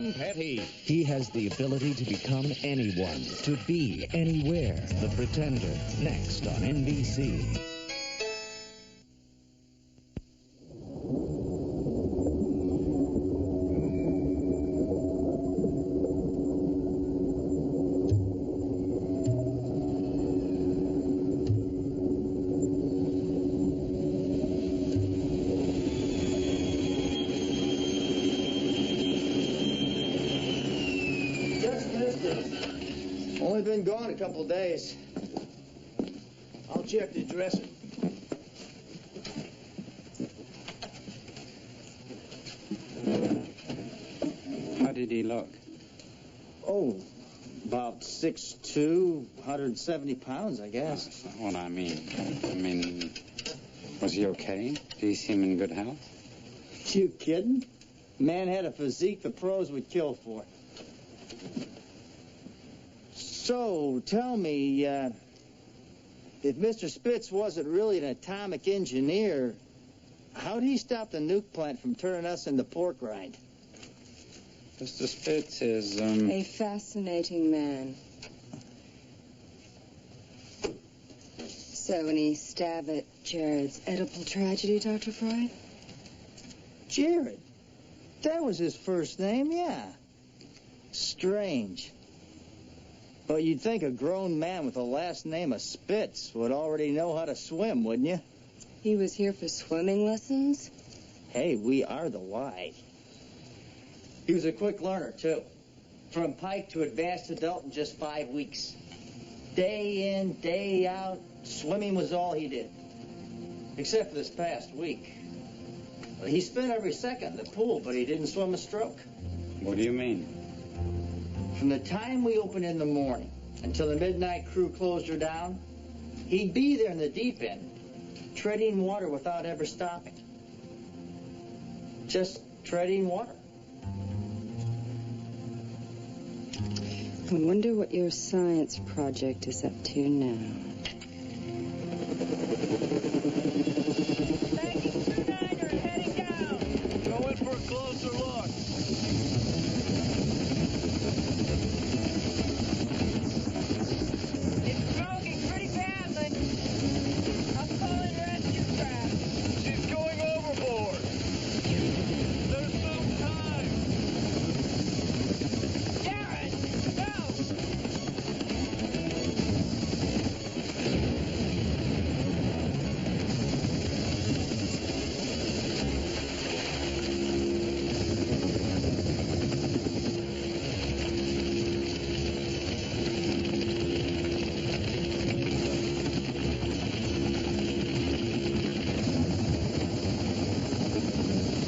Petty. He has the ability to become anyone, to be anywhere. The Pretender, next on NBC. Only been gone a couple days. I'll check the dresser. How did he look? Oh, about 6'2", 170 pounds, I guess. That's not what I mean. Was he okay? Did he seem in good health? You kidding? Man had a physique the pros would kill for. So, tell me, if Mr. Spitz wasn't really an atomic engineer, how'd he stop the nuke plant from turning us into pork rind? Mr. Spitz is, a fascinating man. So, any stab at Jared's Oedipal tragedy, Dr. Freud? Jared? That was his first name, yeah. Strange. But you'd think a grown man with the last name of Spitz would already know how to swim, wouldn't you? He was here for swimming lessons? Hey, we are the Y. He was a quick learner, too. From Pike to advanced adult in just 5 weeks. Day in, day out, swimming was all he did. Except for this past week. Well, he spent every second in the pool, but he didn't swim a stroke. what do you mean? From the time we opened in the morning until the midnight crew closed her down, he'd be there in the deep end, treading water without ever stopping. Just treading water. I wonder what your science project is up to now. Bagging 2-9er and heading down. Go in for a closer look. It's smoking pretty badly. I'm calling rescue craft. She's going overboard. There's no time. Jared, no!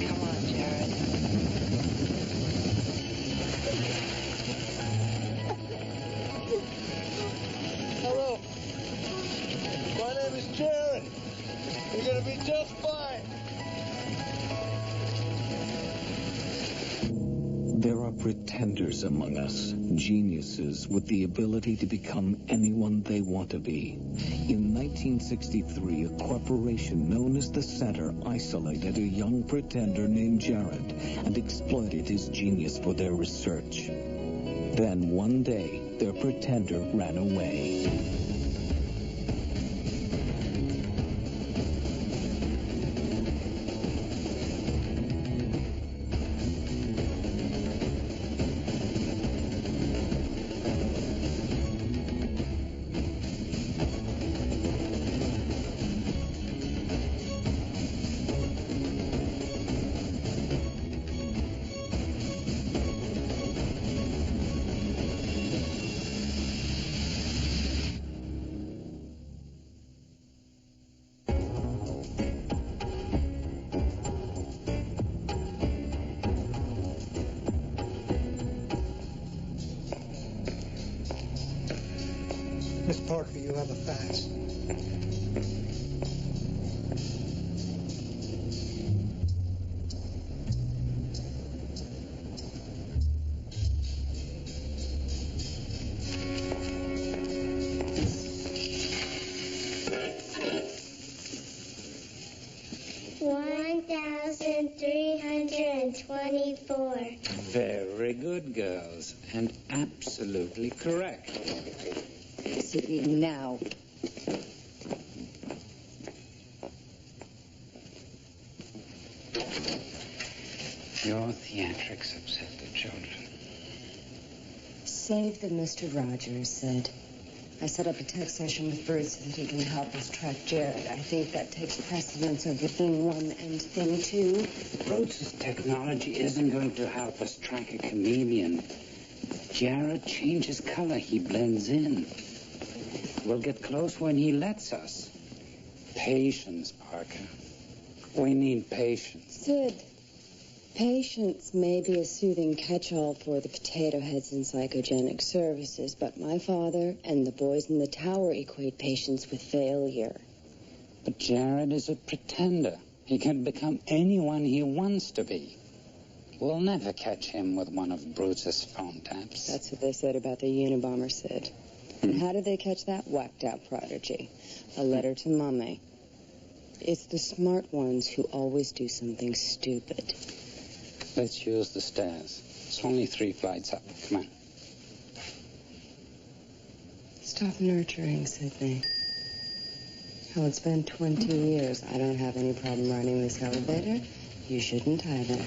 Come on, Jared. Hello. My name is Jared. You're gonna be just fine. There are pretenders among us, geniuses with the ability to become anyone they want to be. In 1963, a corporation known as the Center isolated a young pretender named Jared and exploited his genius for their research. Then one day, their pretender ran away. Miss Parker, you have a fax. $1,324. Very Very good, girls. And absolutely correct. Sidney, now. Your theatrics upset the children. Save them, Mr. Rogers said. I set up a tech session with Bruce so that he can help us track Jared. I think that takes precedence over thing one and thing two. Bruce's technology isn't going to help us track a chameleon. Jared changes color. He blends in. We'll get close when he lets us. Patience, Parker. We need patience. Sid, patience may be a soothing catch-all for the potato heads in psychogenic services, but my father and the boys in the tower equate patience with failure. But Jared is a pretender. He can become anyone he wants to be. We'll never catch him with one of Bruce's phone taps. That's what they said about the Unabomber, Sid. And how did they catch that whacked-out prodigy? A letter to Mommy. It's the smart ones who always do something stupid. Let's use the stairs. It's only 3 flights up. Come on. Stop nurturing, Sidney. Hell, it's been 20 years. I don't have any problem riding this elevator. You shouldn't either.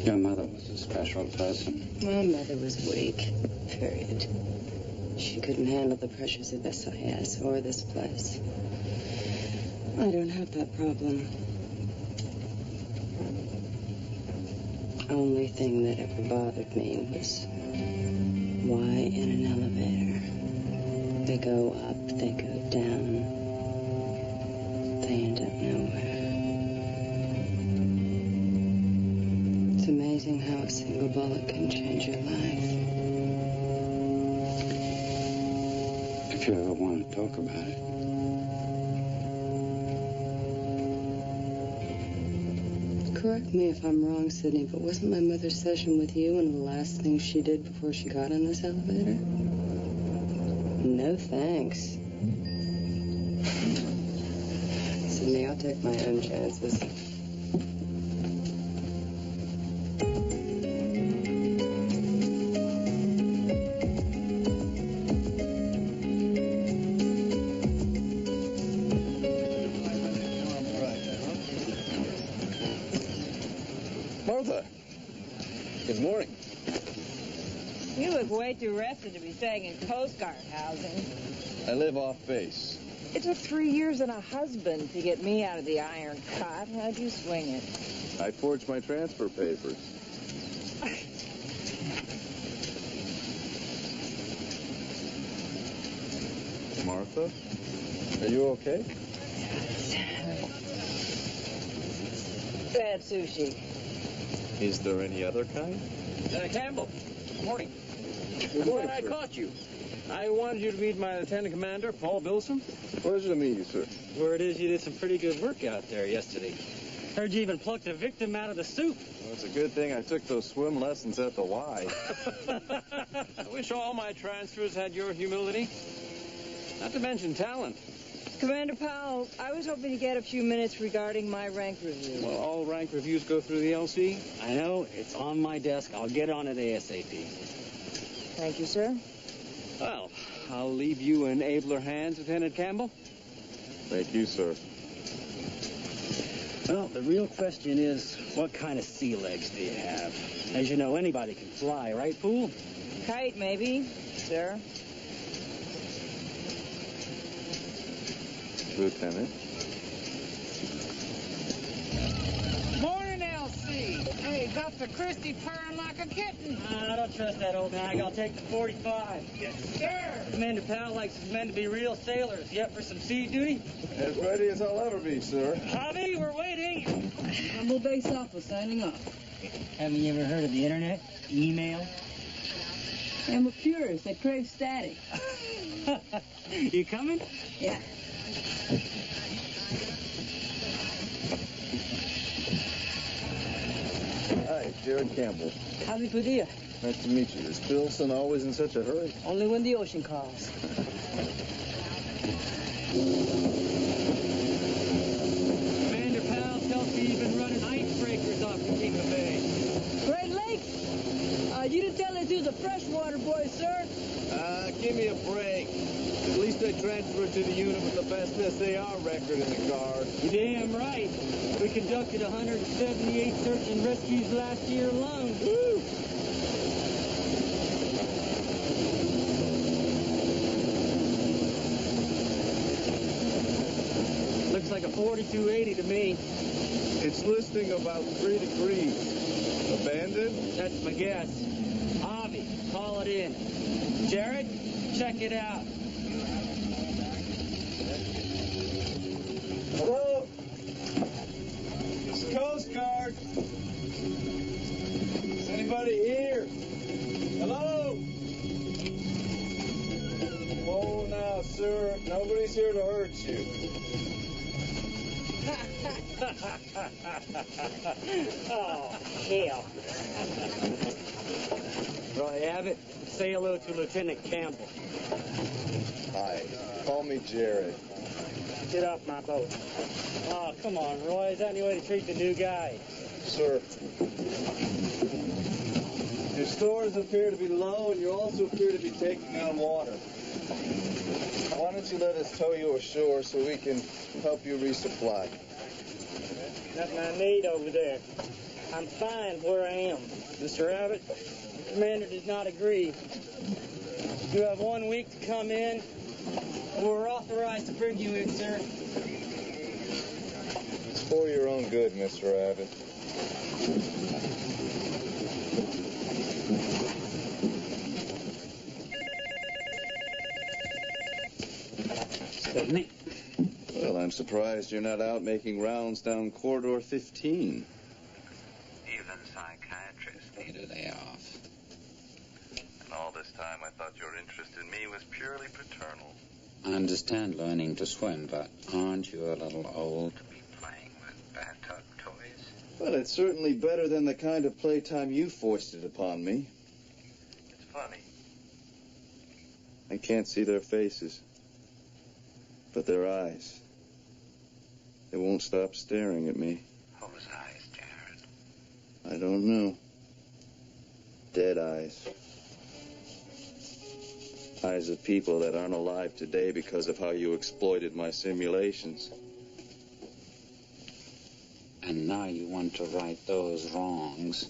Your mother was a special person. My mother was weak, period. She couldn't handle the pressures of SIS or this place. I don't have that problem. Only thing that ever bothered me was why in an elevator? They go up, they go down. They end up nowhere. It's amazing how a single bullet can change your life. If you ever want to talk about it. Correct me if I'm wrong, Sidney, but wasn't my mother's session with you one of the last things she did before she got in this elevator? No thanks. Sidney, I'll take my own chances. Martha, good morning. You look way too rested to be staying in Coast Guard housing. I live off base. It took 3 years and a husband to get me out of the iron cot. How'd you swing it? I forged my transfer papers. Martha, are you okay? Bad sushi. Is there any other kind? Campbell, good morning. Good morning, I sir. caught you. I wanted you to meet my Lieutenant Commander, Paul Bilson. Pleasure to meet you, sir. Word is you did some pretty good work out there yesterday. Heard you even plucked a victim out of the soup. Well, it's a good thing I took those swim lessons at the Y. I wish all my transfers had your humility. Not to mention talent. Commander Powell, I was hoping to get a few minutes regarding my rank review. Well, all rank reviews go through the LC. I know. It's on my desk. I'll get on it ASAP. Thank you, sir. Well, I'll leave you in abler hands, Lieutenant Campbell. Thank you, sir. Well, the real question is, what kind of sea legs do you have? As you know, anybody can fly, right, fool? Kite, maybe, sir. Lieutenant. Morning, LC. Hey, Dr. Christie purring like a kitten. I don't trust that old nag. I'll take the 45. Yes, sir. Commander Powell likes his men to be real sailors. You up for some sea duty? As ready as I'll ever be, sir. Hobby, we're waiting. Humble Base Alpha signing off. Haven't you ever heard of the internet? Email? I'm a purist. I crave static. You coming? Yeah. Hi, Jared Campbell. Howdy, good dia. Nice to meet you. Is Bilson always in such a hurry? Only when the ocean calls. Commander Powell tells me you've been running icebreakers off Katika Bay. Great Lakes? You didn't tell us he was a freshwater boy, sir. Give me a break. At least I transferred to the unit with the best SAR record in the guard. You're damn right. We conducted 178 search and rescues last year alone. Woo! Looks like a 4280 to me. It's listing about 3 degrees. Abandoned? That's my guess. Avi, call it in. Jared, check it out. Hello? It's the Coast Guard. Is anybody here? Hello? Oh, now, sir. Nobody's here to hurt you. Oh, hell. Roy Abbott, say hello to Lieutenant Campbell. Hi. Call me Jared. Get off my boat. Oh, come on, Roy. Is that any way to treat the new guy? Sir. Your stores appear to be low, and you also appear to be taking on water. Why don't you let us tow you ashore so we can help you resupply? Nothing I need over there. I'm fine where I am. Mr. Abbott, the commander does not agree. You have 1 week to come in. We're authorized to bring you in, sir. It's for your own good, Mr. Abbott. Sydney? Well, I'm surprised you're not out making rounds down Corridor 15. Even psychiatrists need a day off. And all this time I thought your interest in me was purely paternal. I understand learning to swim, but aren't you a little old? To be playing with bathtub toys? Well, it's certainly better than the kind of playtime you foisted upon me. It's funny. I can't see their faces, but their eyes. They won't stop staring at me. Whose eyes, Jared? I don't know. Dead eyes. Eyes of people that aren't alive today because of how you exploited my simulations. And now you want to right those wrongs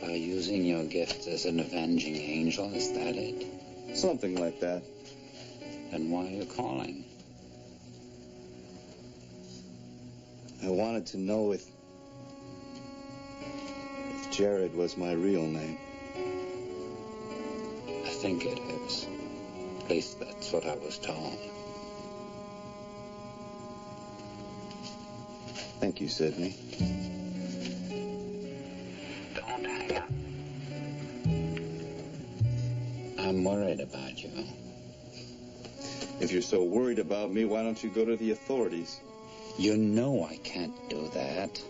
by using your gift as an avenging angel, is that it? Something like that. Then why are you calling? I wanted to know if Jared was my real name. I think it is. At least that's what I was told. Thank you, Sydney. Don't hang up. I'm worried about you. If you're so worried about me, why don't you go to the authorities? You know I can't do that.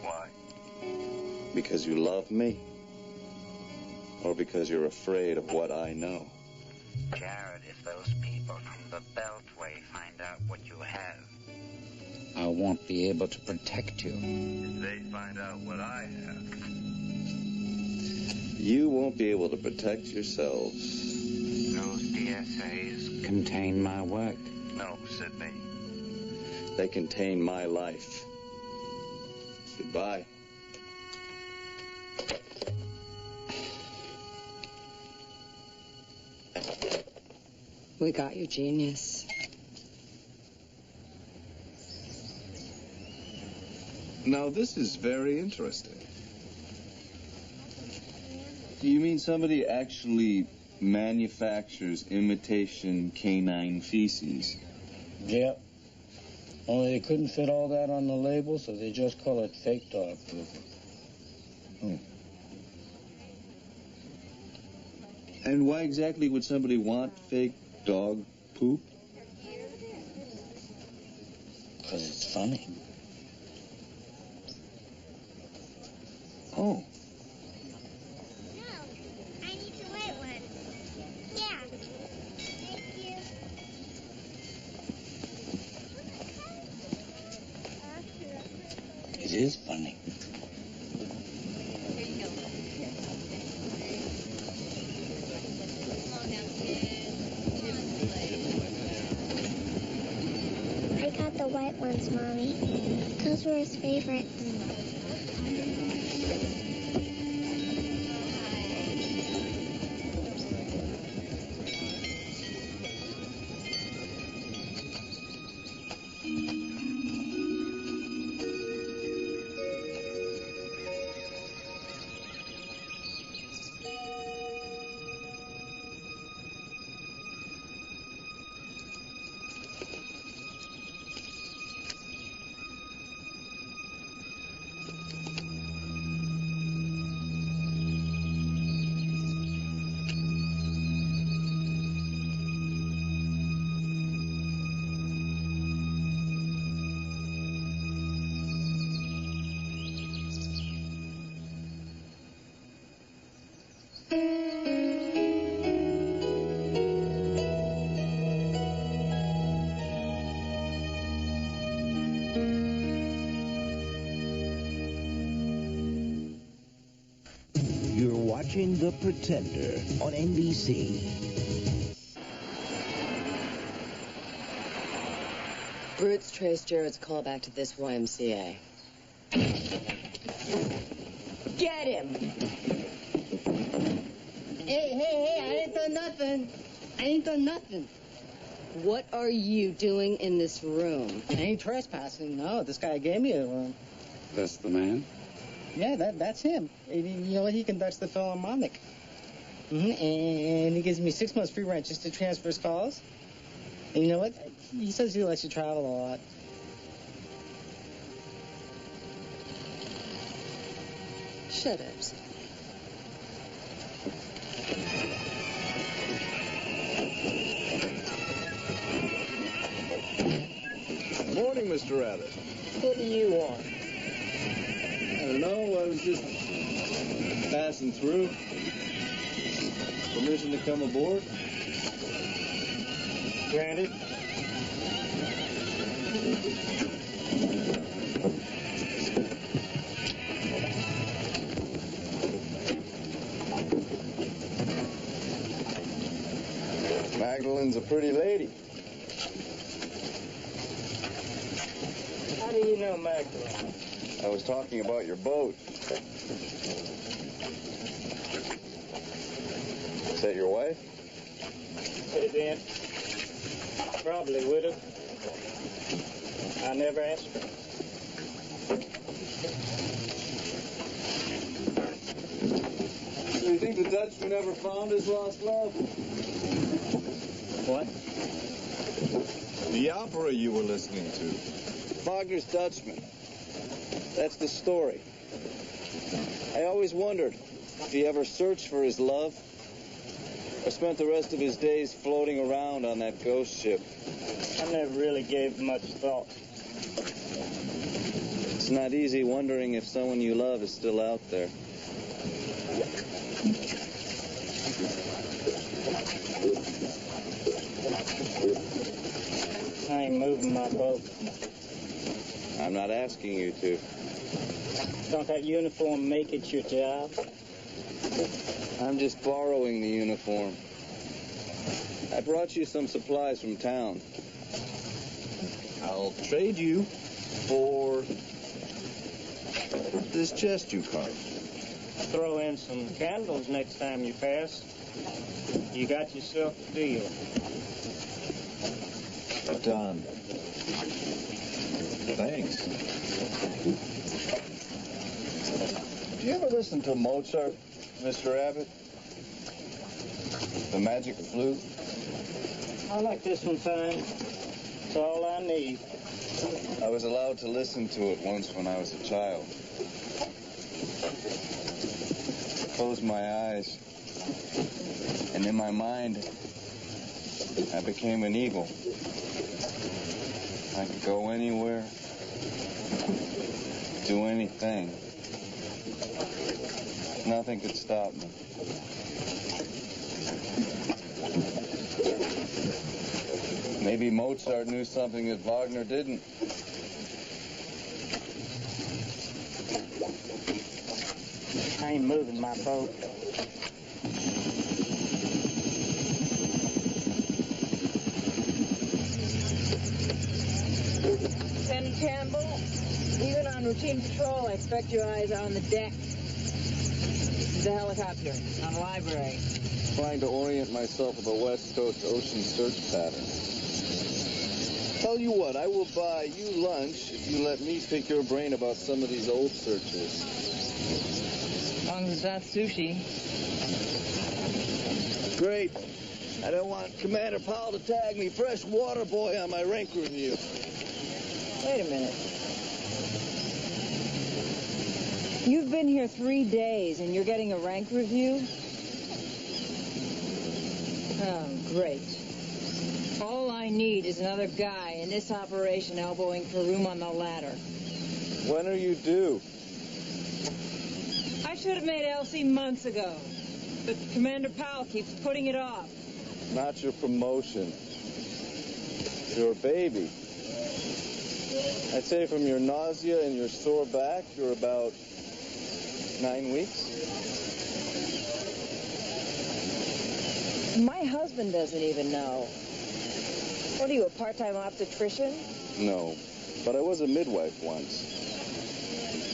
Why? Because you love me? Or because you're afraid of what I know? Jared, if those people from the Beltway find out what you have, I won't be able to protect you. if they find out what I have, You won't be able to protect yourselves. those DSAs, Contain my work. no, Sydney. They contain my life. Goodbye. We got you, genius. Now, this is very interesting. You mean somebody actually manufactures imitation canine feces? Yep. Only they couldn't fit all that on the label, so they just call it fake dog poop. And why exactly would somebody want fake dog poop? Because it's funny. Oh. No, I need to light one. Yeah. Thank you. It is funny. I got the white ones, Mommy. Those were his favorites. You're watching The Pretender on NBC. Brutes traced Jared's call back to this YMCA. Get him! Hey, I ain't done nothing. I ain't done nothing. What are you doing in this room? I ain't trespassing. No, this guy gave me a room. That's the man? Yeah, that's him. You know what? He conducts the Philharmonic. And he gives me 6 months free rent just to transfer his calls. And you know what? He says he likes to travel a lot. Shut up, Sam. Morning, Mr. Abbott. What do you want? I don't know. I was just passing through. Permission to come aboard? Granted. Magdalene's a pretty lady. How do you know Magdalene? I was talking about your boat. Is that your wife? It then. Probably widow. I never asked her. Do you think the Dutchman ever found his lost love? What? The opera you were listening to. Wagner's Dutchman. That's the story. I always wondered if he ever searched for his love or spent the rest of his days floating around on that ghost ship. I never really gave much thought. It's not easy wondering if someone you love is still out there. I ain't moving my boat. I'm not asking you to. Don't that uniform make it your job? I'm just borrowing the uniform. I brought you some supplies from town. I'll trade you for this chest you carved. Throw in some candles next time you pass. You got yourself a deal. Done. Thanks. Do you ever listen to Mozart, Mr. Abbott? The Magic Flute? I like this one fine. It's all I need. I was allowed to listen to it once when I was a child. I closed my eyes, and in my mind, I became an eagle. I could go anywhere, do anything. Nothing could stop me. Maybe Mozart knew something that Wagner didn't. I ain't moving my boat. Lieutenant Campbell, even on routine patrol, I expect your eyes on the deck. The helicopter on library. Trying to orient myself with the West Coast ocean search pattern. Tell you what, I will buy you lunch if you let me pick your brain about some of these old searches. As long as it's not sushi. Great. I don't want Commander Powell to tag me fresh water boy on my rank review. Wait a minute. You've been here 3 days and you're getting a rank review? Oh, great. All I need is another guy in this operation elbowing for room on the ladder. When are you due? I should have made LC months ago, but Commander Powell keeps putting it off. Not your promotion. Your baby. I'd say from your nausea and your sore back, you're about 9 weeks. My husband doesn't even know. What are you, a part-time obstetrician? No, but I was a midwife once.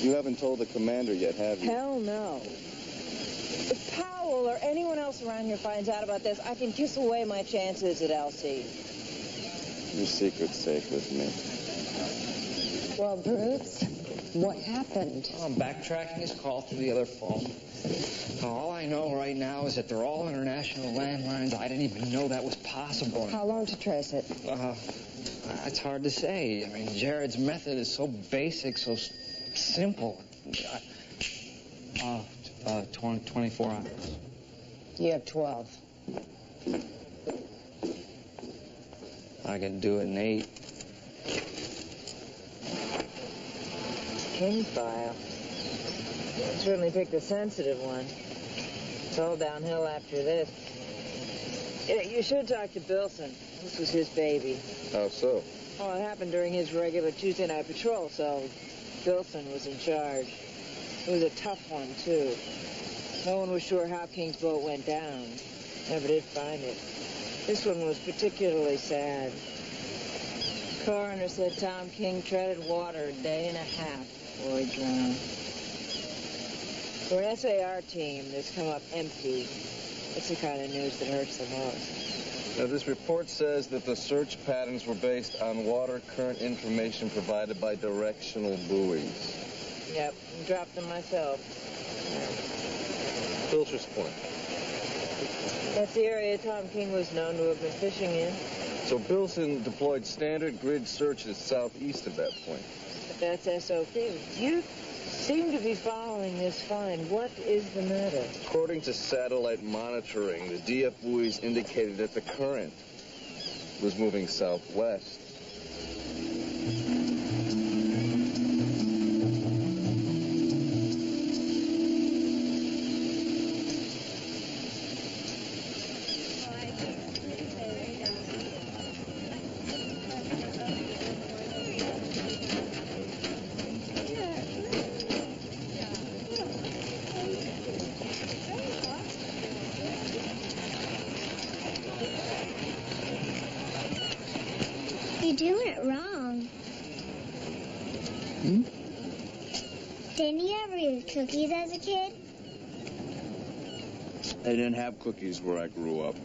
You haven't told the commander yet, have you? Hell no. If Powell or anyone else around here finds out about this, I can kiss away my chances at LC. Your secret's safe with me. Well, Bruce, what happened? I'm backtracking his call to the other phone. All I know right now is that they're all international landlines. I didn't even know that was possible. How long to trace it? It's hard to say. I mean, Jared's method is so basic, so simple. 24 hours. You have 12. I can do it in 8. King file. Certainly picked a sensitive one. It's all downhill after this. You should talk to Bilson. This was his baby. How so? Oh, it happened during his regular Tuesday night patrol, so Bilson was in charge. It was a tough one, too. No one was sure how King's boat went down. Never did find it. This one was particularly sad. Coroner said Tom King treaded water a day and a half before he drowned. For an SAR team that's come up empty, it's the kind of news that hurts the most. Now, this report says that the search patterns were based on water current information provided by directional buoys. Yep, dropped them myself. Filter's Point. That's the area Tom King was known to have been fishing in. So Bilson deployed standard grid searches southeast of that point. But that's SOP. You seem to be following this fine. What is the matter? According to satellite monitoring, the DF buoys indicated that the current was moving southwest. You're doing it wrong. Didn't you ever eat cookies as a kid? They didn't have cookies where I grew up.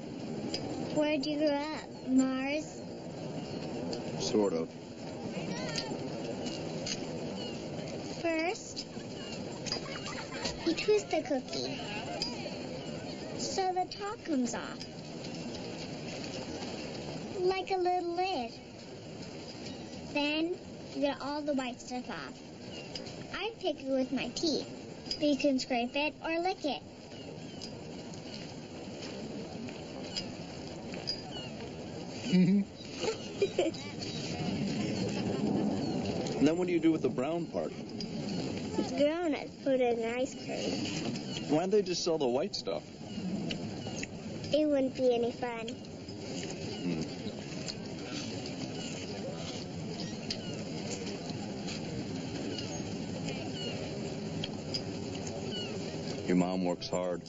Where'd you grow up? Mars? Sort of. First, you twist the cookie so the top comes off. Like a little lid. Then you get all the white stuff off. I pick it with my teeth, but you can scrape it or lick it. And then what do you do with the brown part? Grown-ups put it in ice cream. Why don't they just sell the white stuff? It wouldn't be any fun. Your mom works hard.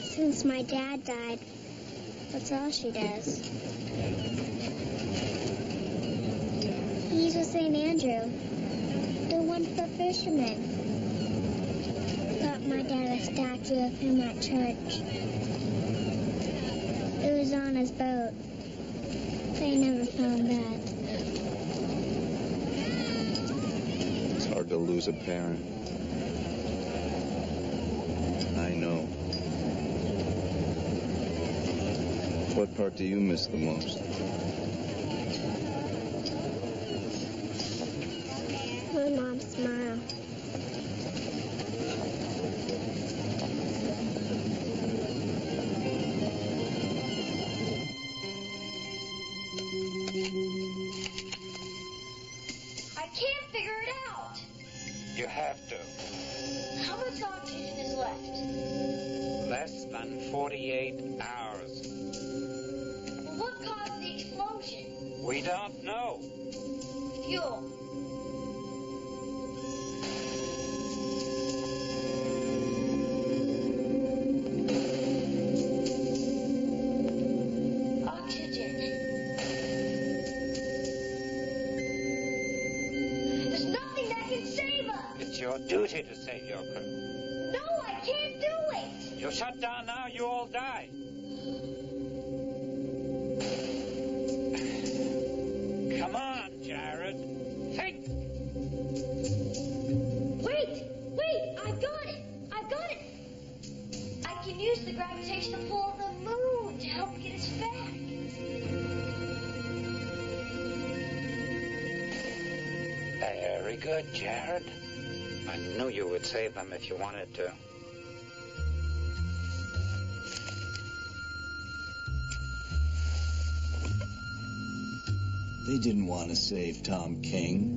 Since my dad died, that's all she does. He's with St. Andrew, the one for fishermen. Got my dad a statue of him at church. It was on his boat. They never found that. It's hard to lose a parent. I know. What part do you miss the most? My mom's smile. I can't figure it out. You have to. How much oxygen is left? Less than 48 hours. Well, what caused the explosion? We don't know. Fuel. Oxygen. There's nothing that can save us. It's your duty to save your crew. No, I can't do it. You shut down now, you all die. Come on, Jared. Think. Wait, I've got it. I can use the gravitational pull of the moon to help get us back. Very good, Jared. I knew you would save them if you wanted to. They didn't want to save Tom King.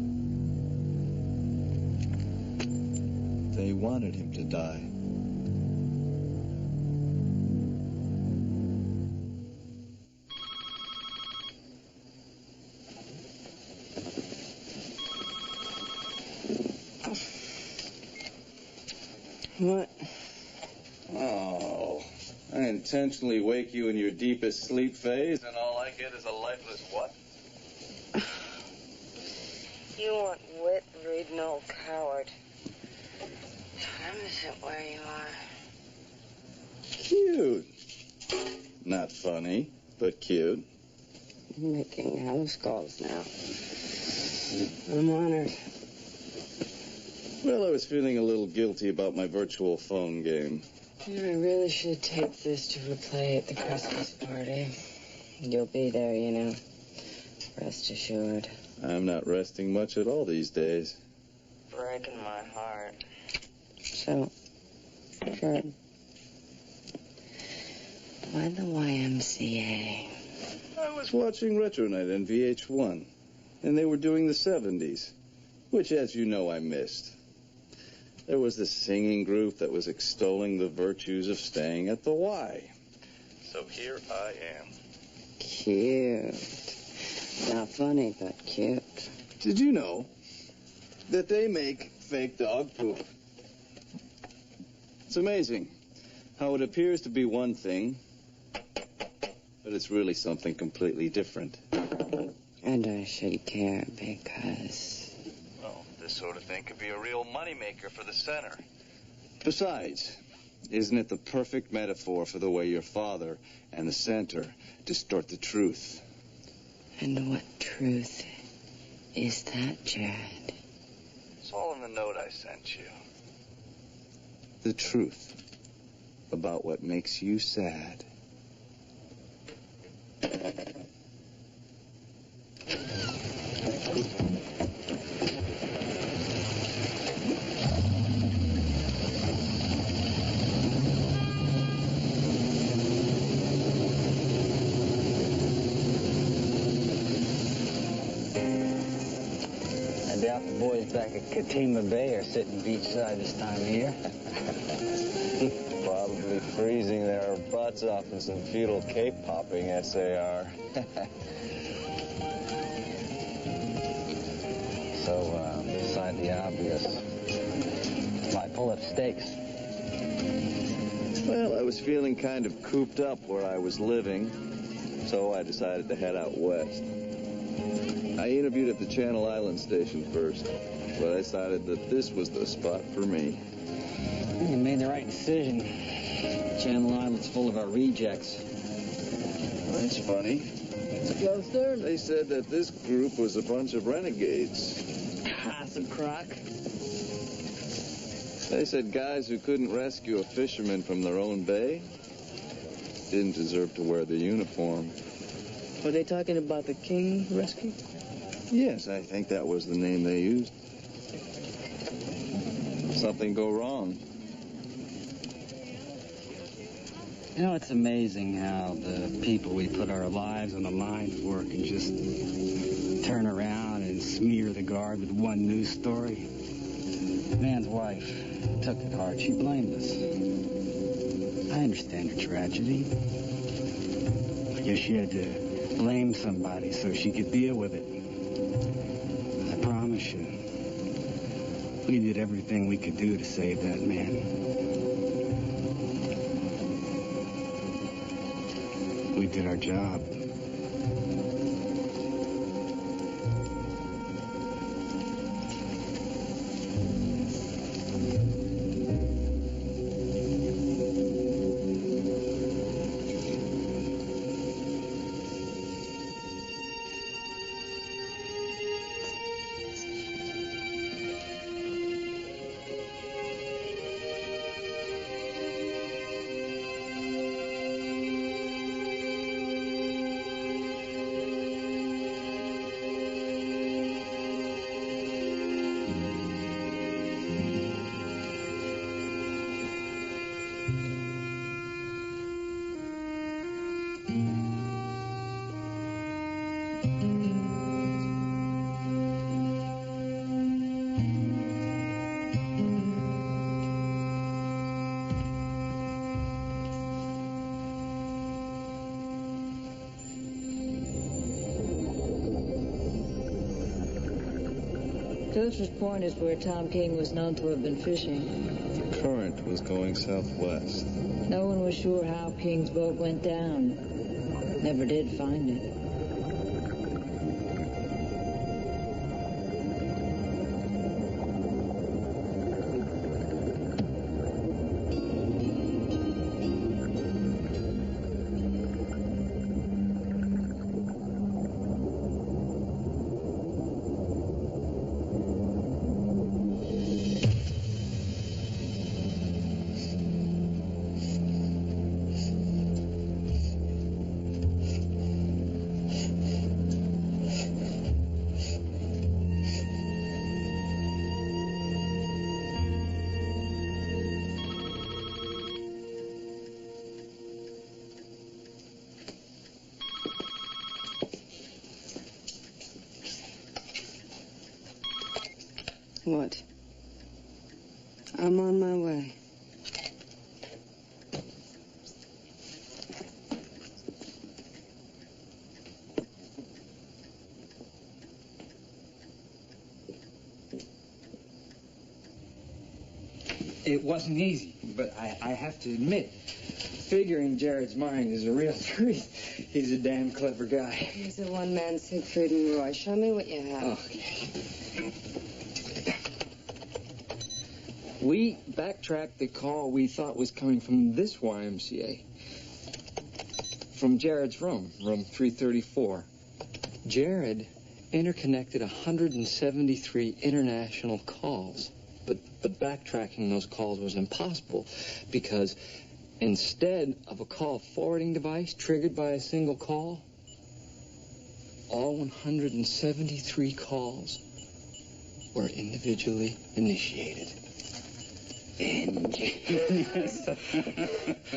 They wanted him to die. What? Oh, I intentionally wake you in your deepest sleep phase, and all I get is a lifeless what? You want wit, read no coward. I miss it where you are. Cute. Not funny, but cute. I'm making house calls now. I'm honored. Well, I was feeling a little guilty about my virtual phone game. I really should take this to replay at the Christmas party. You'll be there, you know. Rest assured. I'm not resting much at all these days. Breaking my heart. So, Fred, why the YMCA? I was watching Retro Night on VH1, and they were doing the 70s, which, as you know, I missed. There was this singing group that was extolling the virtues of staying at the Y. So here I am. Cute. Not funny, but cute. Did you know that they make fake dog poop? It's amazing how it appears to be one thing, but it's really something completely different. And I should care because... Well, this sort of thing could be a real moneymaker for the center. Besides, isn't it the perfect metaphor for the way your father and the center distort the truth? And what truth is that, Jared? It's all in the note I sent you. The truth about what makes you sad. I doubt the boys back at Katima Bay are sitting beachside this time of year. Probably freezing their butts off in some feudal cape popping SAR. So, beside the obvious, Why pull up stakes? Well, I was feeling kind of cooped up where I was living, so I decided to head out west. I interviewed at the Channel Island station first, but I decided that this was the spot for me. You made the right decision. Channel Island's full of our rejects. That's funny. Ghoster? They said that this group was a bunch of renegades. Some crock. They said guys who couldn't rescue a fisherman from their own bay didn't deserve to wear the uniform. Were they talking about the King rescue? Yes, I think that was the name they used. Something go wrong. You know, it's amazing how the people we put our lives on the line for can just turn around and smear the guard with one news story. Man's wife took it hard. She blamed us. I understand her tragedy. I guess she had to blame somebody so she could deal with it. I promise you, we did everything we could do to save that man. We did our job. Gopher's Point is where Tom King was known to have been fishing. The current was going southwest. No one was sure how King's boat went down. Never did find it. What? I'm on my way. It wasn't easy, but I have to admit, figuring Jared's mind is a real treat. He's a damn clever guy. He's a one-man Siegfried and Roy. Show me what you have. Okay. We backtracked the call we thought was coming from this YMCA. From Jared's room 334. Jared interconnected 173 international calls. But backtracking those calls was impossible because instead of a call forwarding device triggered by a single call, all 173 calls were individually initiated. Ingenious.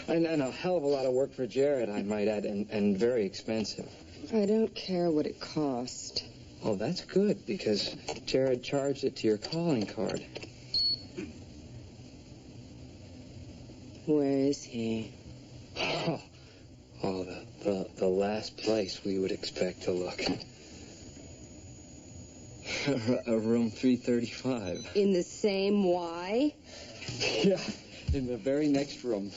and a hell of a lot of work for Jared, I might add, and very expensive. I don't care what it cost. Oh, that's good, because Jared charged it to your calling card. Where is he? Oh, the last place we would expect to look. Room 335. In the same Y? Yeah, in the very next room.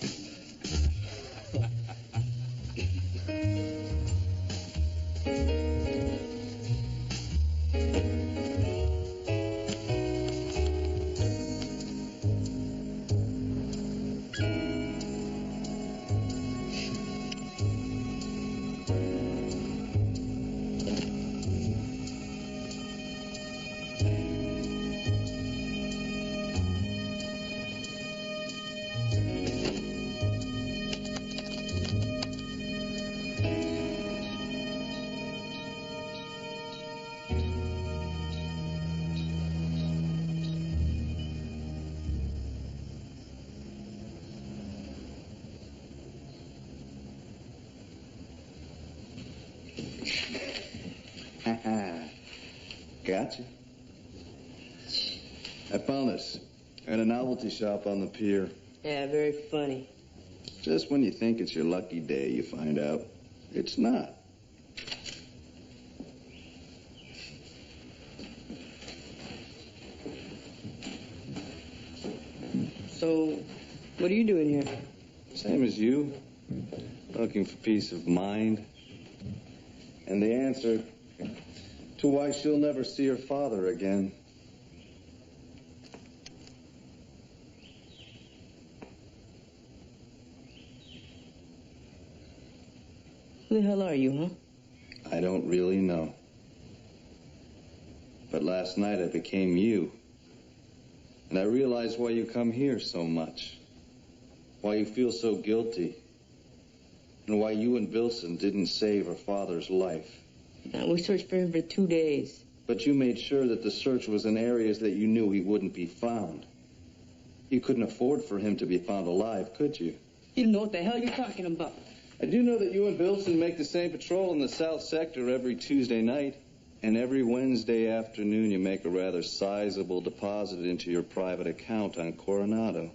Gotcha. I found this at a novelty shop on the pier. Yeah, very funny. Just when you think it's your lucky day, you find out it's not. So, what are you doing here? Same as you. Looking for peace of mind. And the answer to why she'll never see her father again. Who the hell are you, huh? I don't really know. But last night I became you. And I realized why you come here so much. Why you feel so guilty. And why you and Bilson didn't save her father's life. We searched for him for 2 days. But you made sure that the search was in areas that you knew he wouldn't be found. You couldn't afford for him to be found alive, could you? You don't know what the hell you're talking about. I do know that you and Bilson make the same patrol in the South Sector every Tuesday night. And every Wednesday afternoon you make a rather sizable deposit into your private account on Coronado.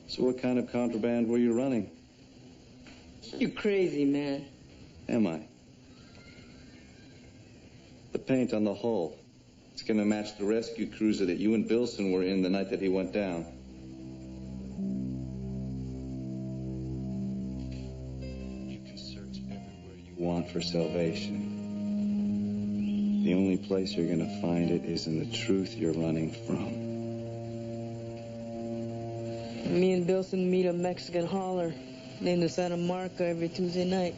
So what kind of contraband were you running? You're crazy, man. Am I? The paint on the hull. It's going to match the rescue cruiser that you and Bilson were in the night that he went down. You can search everywhere you want for salvation. The only place you're going to find it is in the truth you're running from. Me and Bilson meet a Mexican hauler named the Santa Marca every Tuesday night,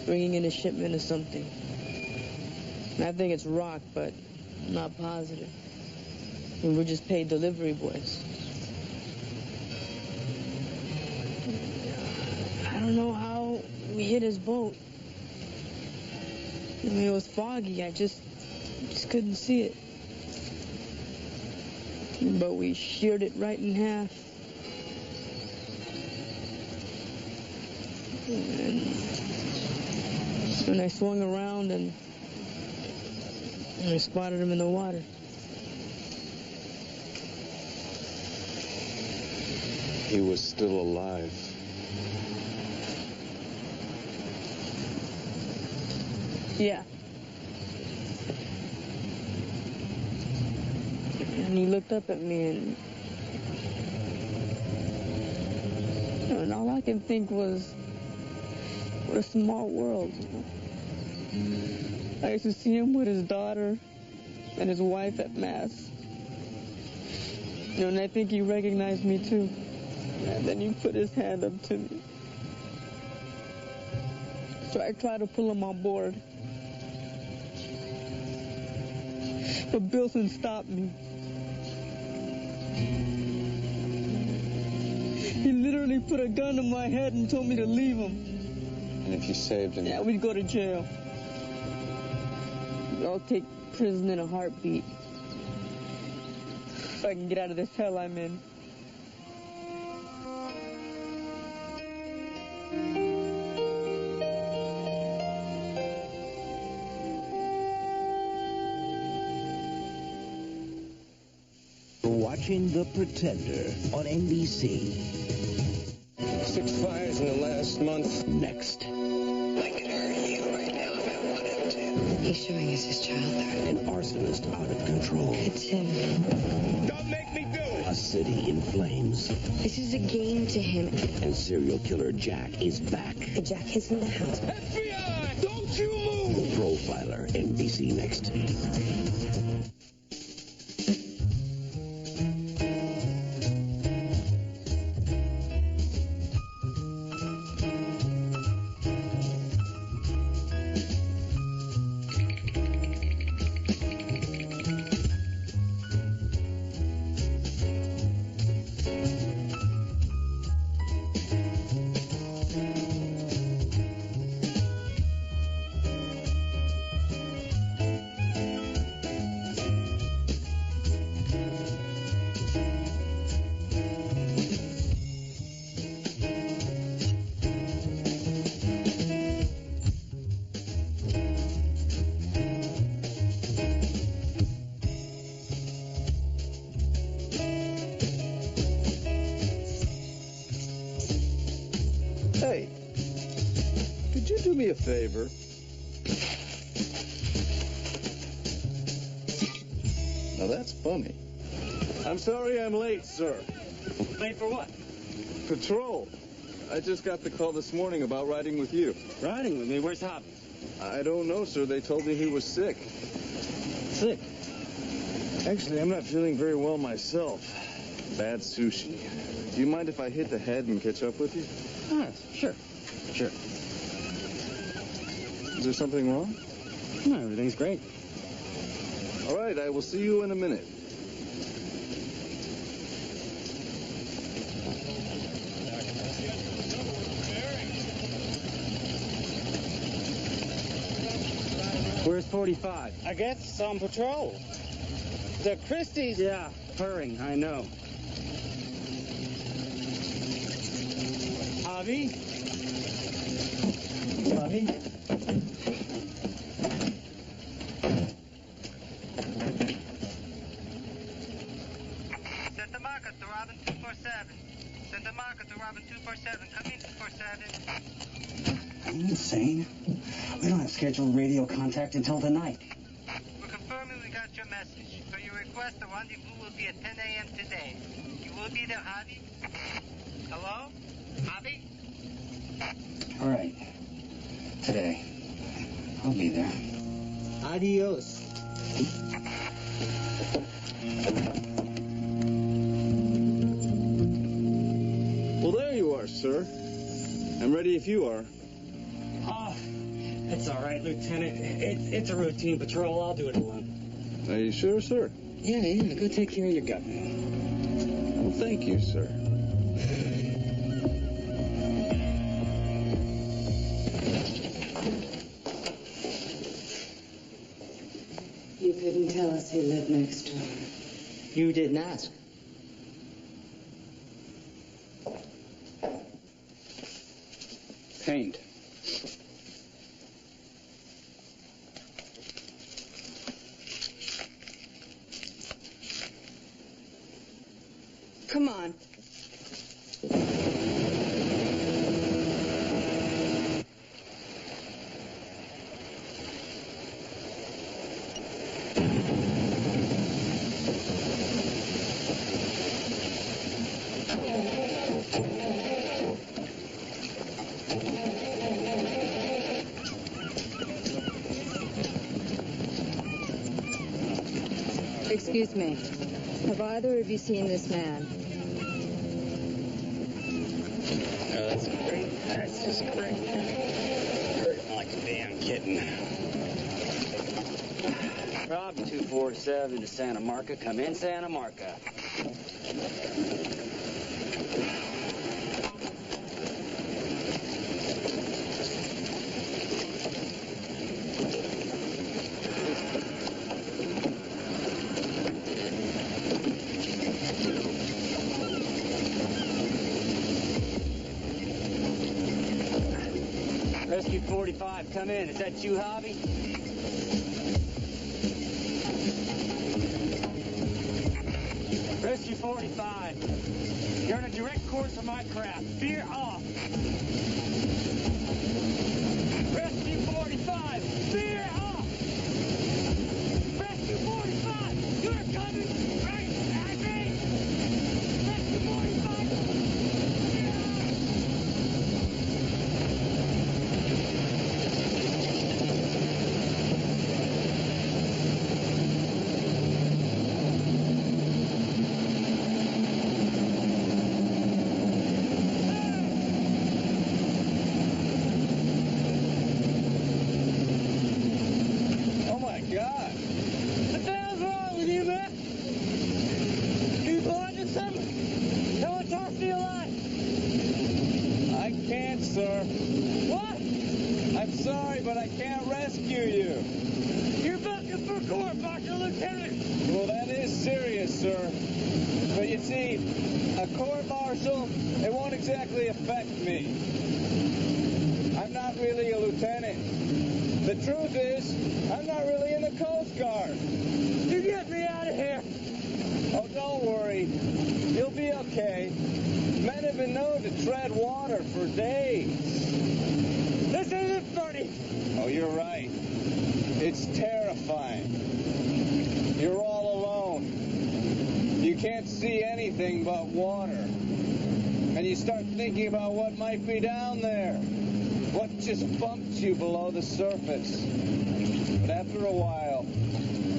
bringing in a shipment of something. And I think it's rock, but I'm not positive. And we're just paid delivery boys. I don't know how we hit his boat. I mean, it was foggy. I just couldn't see it. But we sheared it right in half. And I swung around and I spotted him in the water. He was still alive. Yeah. And he looked up at me and all I could think was, what a small world. I used to see him with his daughter and his wife at Mass. And I think he recognized me too. And then he put his hand up to me. So I tried to pull him on board. But Bilson stopped me. He literally put a gun to my head and told me to leave him. And if you saved him? Yeah, we'd go to jail. I'll take prison in a heartbeat. If I can get out of this hell I'm in. Watching The Pretender on NBC. 6 fires in the last month. Next. I could hurt you right now if I wanted to. He's showing us his childhood. An arsonist out of control. It's him. Don't make me do it! A city in flames. This is a game to him. And serial killer Jack is back. Jack is in the house. FBI! Don't you move! The Profiler, NBC Next. Hey, could you do me a favor? Now that's funny. I'm sorry I'm late, sir. Late for what? Patrol. I just got the call this morning about riding with you. Riding with me? Where's Hobby? I don't know, sir. They told me he was sick. Sick? Actually, I'm not feeling very well myself. Bad sushi. Do you mind if I hit the head and catch up with you? Ah, sure. Sure. Is there something wrong? No, everything's great. All right, I will see you in a minute. Where's 45? I guess it's on patrol. The Christies... Yeah, purring, I know. Javi? Javi? Santa Marca to Robin 247. Santa Marca to Robin 247. Come in 247. Are you insane? We don't have scheduled radio contact until tonight. We're confirming we got your message. For your request, the rendezvous will be at 10 a.m. today. You will be there, Javi? Hello? Javi? All right. Today. I'll be there. Adios. Well, there you are, sir. I'm ready if you are. Oh, it's all right, Lieutenant. It's a routine patrol. I'll do it alone. Are you sure, sir? Yeah. Go take care of your gut. Well, thank you, sir. You couldn't tell us who lived next door. You didn't ask. Paint. Come on. Excuse me. Have either of you seen this man? Oh, that's great. That's just great. Hurt like a damn kitten. Robin 247 to Santa Marca. Come in, Santa Marca. Rescue 45, come in. Is that you, Hobby? Rescue 45, you're on a direct course for my craft. Veer off. Rescue 45, veer off. sorry, but I can't rescue you. You're bucking for court, Dr. Lieutenant. Well, that is serious, sir. But you see, a court-martial, it won't exactly affect me. I'm not really a lieutenant. The truth is, I'm not really in the Coast Guard. You get me out of here. Oh, don't worry. You'll be okay. Men have been known to tread water for days. This isn't funny. Oh, you're right. It's terrifying. You're all alone. You can't see anything but water. And you start thinking about what might be down there. What just bumped you below the surface. But after a while,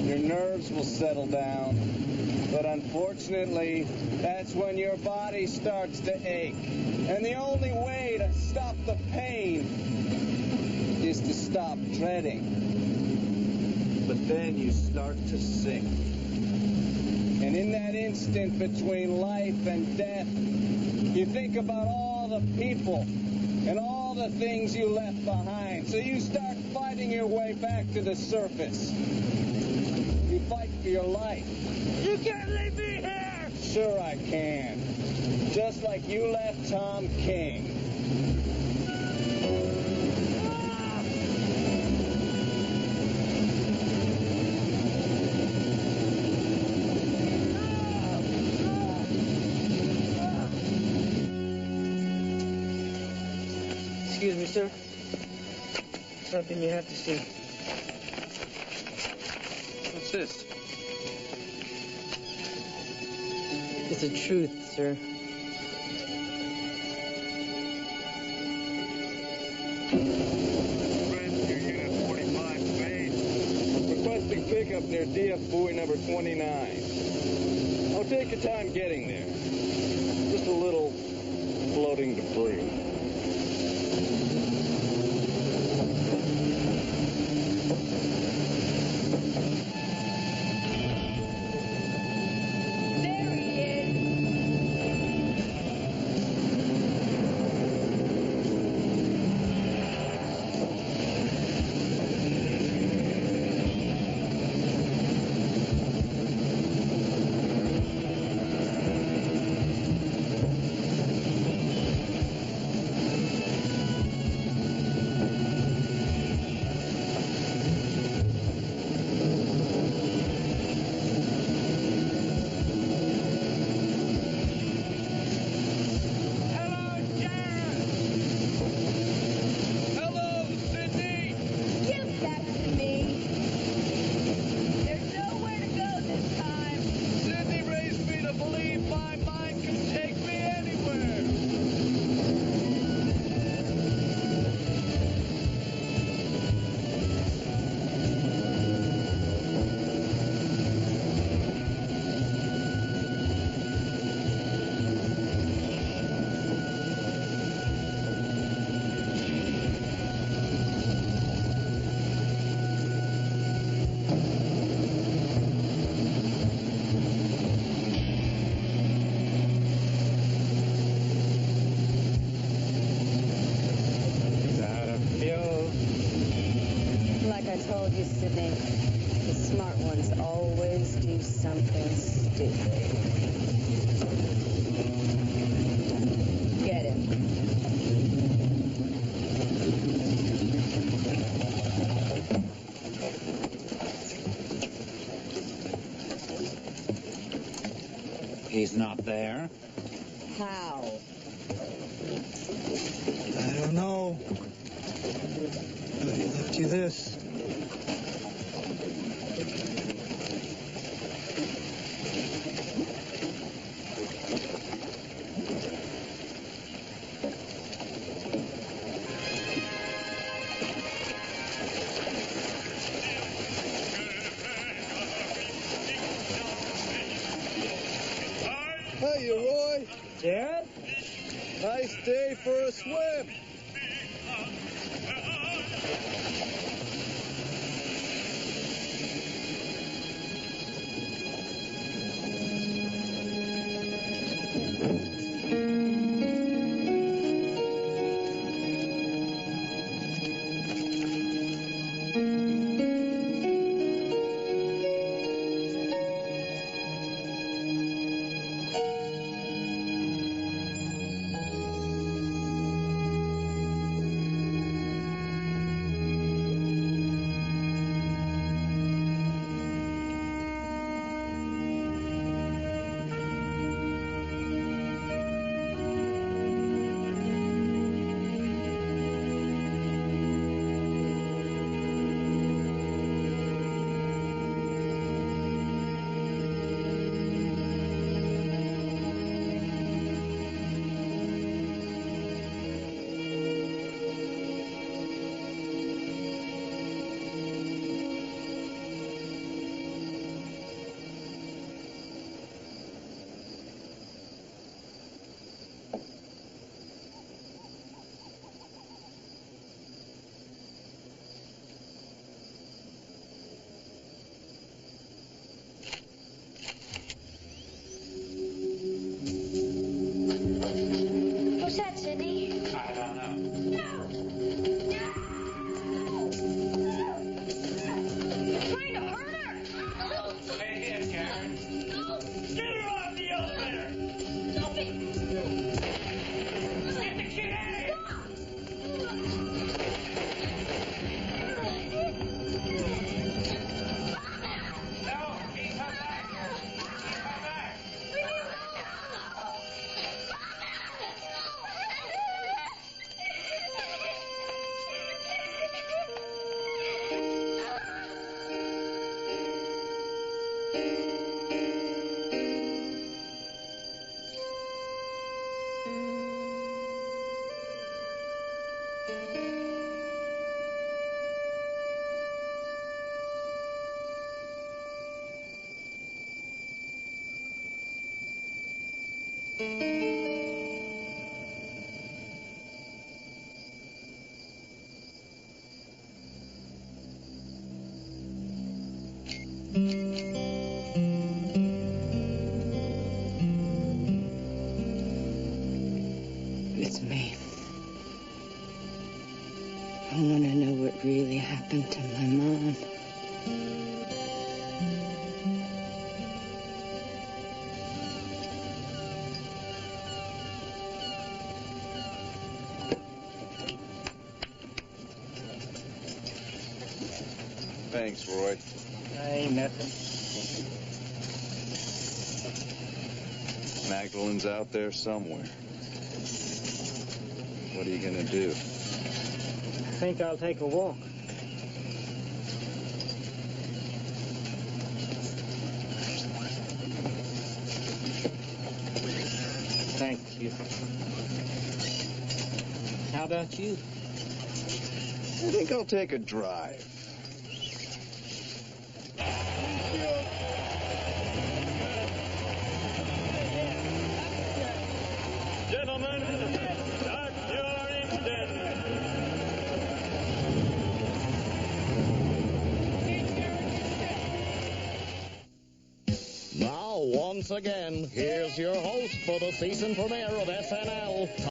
your nerves will settle down. But unfortunately, that's when your body starts to ache. And the only way to stop the pain is to stop treading. But then you start to sink. And in that instant between life and death, you think about all the people and all the things you left behind. So you start fighting your way back to the surface. You fight for your life. You can't leave me here. Sure I can. Just like you left Tom King. Excuse me, sir. Something you have to see. What's this? It's the truth, sir. Rescue Unit 45 base. Requesting pickup near DF buoy number 29. I'll take your time getting there. Just a little floating debris. Like I told you, Sydney, the smart ones always do something stupid. Get him. He's not there. How? I don't know. But he left you this. Hey, Roy. Dad? Nice day for a swim. It's me. I want to know what really happened to my mom. Thanks, Roy. Ain't nothing. Magdalene's out there somewhere. What are you gonna do? I think I'll take a walk. Thank you. How about you? I think I'll take a drive. Gentlemen, start your engine. Now, once again, here's your host for the season premiere of SNL.